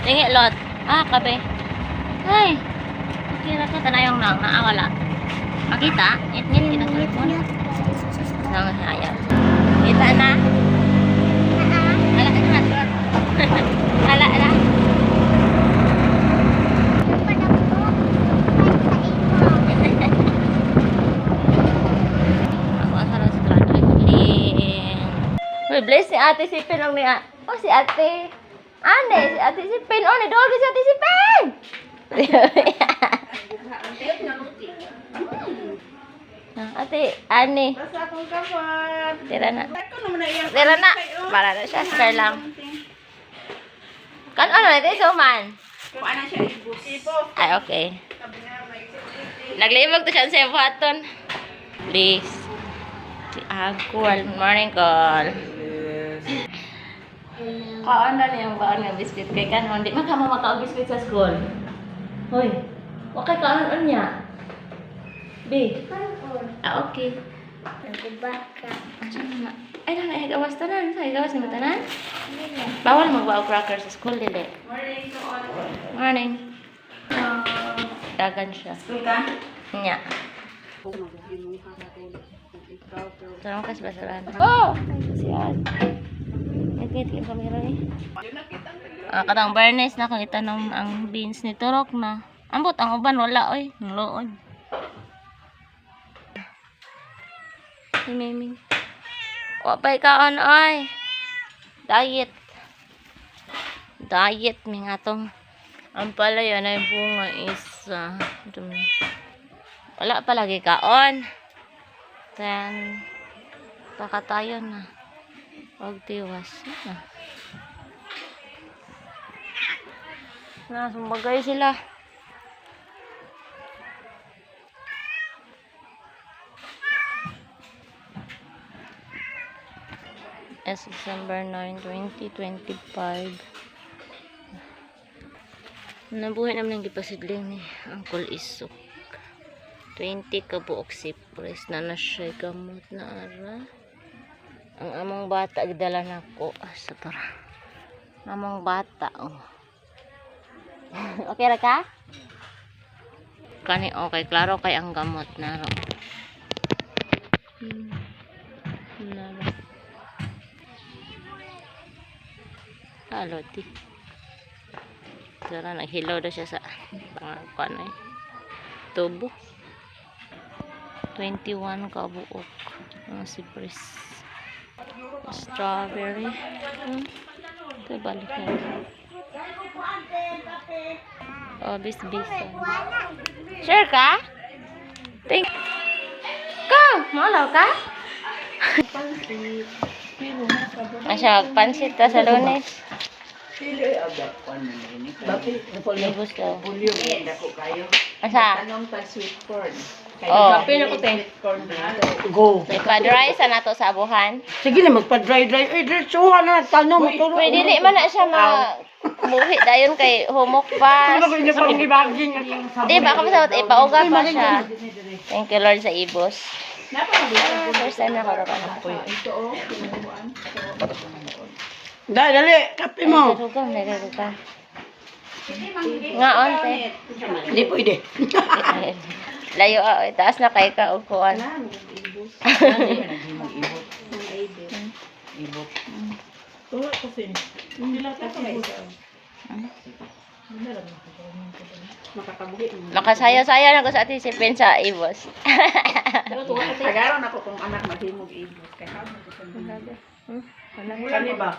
Tingi lot. Kape. Ay. Kira ka tanayong nang naawala. Makita? Ngit-ngit kita telepon. Nang hayal. Kita na. Ala ka na. Ala na. Uy, bless si ate si Pin ang niya. Oh, si ate. Ane, si ate si Pin. Oh, ni Dolby si ate si Pin. Ate, ane. Basta akong kapat. Tira na. Ako naman na iyang Tira na. Para na siya. Star lang. Kan ano na ito, man? Kung ano siya, ibus. Ibus. Ay, okay. Sabi nga, may isip-isip. Naglibog to siya sa buhaton. Please. Si Agwal. Morning, call. Kaon na niyang baon ng biscuit kay kanon. Di man ka mo maka-biscuit sa school. Hoy. Wakay kaon niya. B. Okay. Nagbaka. Ay, na gawas tanan. Sa gawas ni tanan. Bawal magbaog cracker sa school dili. Morning to all. Morning. Dagan siya. School ka? Nya. Sarang kas basaran. Oh! Siyan. Ngit yung kamera ni. Katang Bernes na kung itanong ang beans ni Turok na. Ambot ang uban wala oy, ang luod. Si Miming. Wapay kaon oy. Diet. Diet mi nga tong. Ang palaya na yung bunga is wala palagi kaon. Then pakatayon na. Huwag tiwas. Sumbagay sila. It's December 9, 2025. Nabuhay naman ang gipasidling ni Uncle Isok. 20 ka buok sipres na siya gamot na ara. Ang among bata gidala nako sa para. Among bata oh. Okay ra ka? Kani okay, klaro kay ang gamot na ro. Halo ti. Dara naghilaw na siya sa pangkuan eh. Tubo. 21 ka buok. Ang sipres. Strawberry. Ito balik na. Oh, bis-bis. Sure ka? Thank. Ka! Malaw ka? Asya, pansit ta sa Lunes. Libus daw. Asa? Oh. Go. May pa-dry sa nato sa abuhan. Sige na, magpa-dry-dry. Ay, diretsuhan na. Tanong mo. Pwede dili man na siya muhi dayon kay humok pa. Ano ko niya parang ibaging. Di ba kamo sa ipauga pa siya. Thank you Lord sa ibos. First time na ako na po. Dali, kape mo. Nagrugang. Nga onte. Hindi pwede. Layo taas na kay ka og kuan. Makasaya-saya na ko sa atin si Pen sa ibos. Tagaron ako kung anak maghimog ibos. Kaya Kani ba?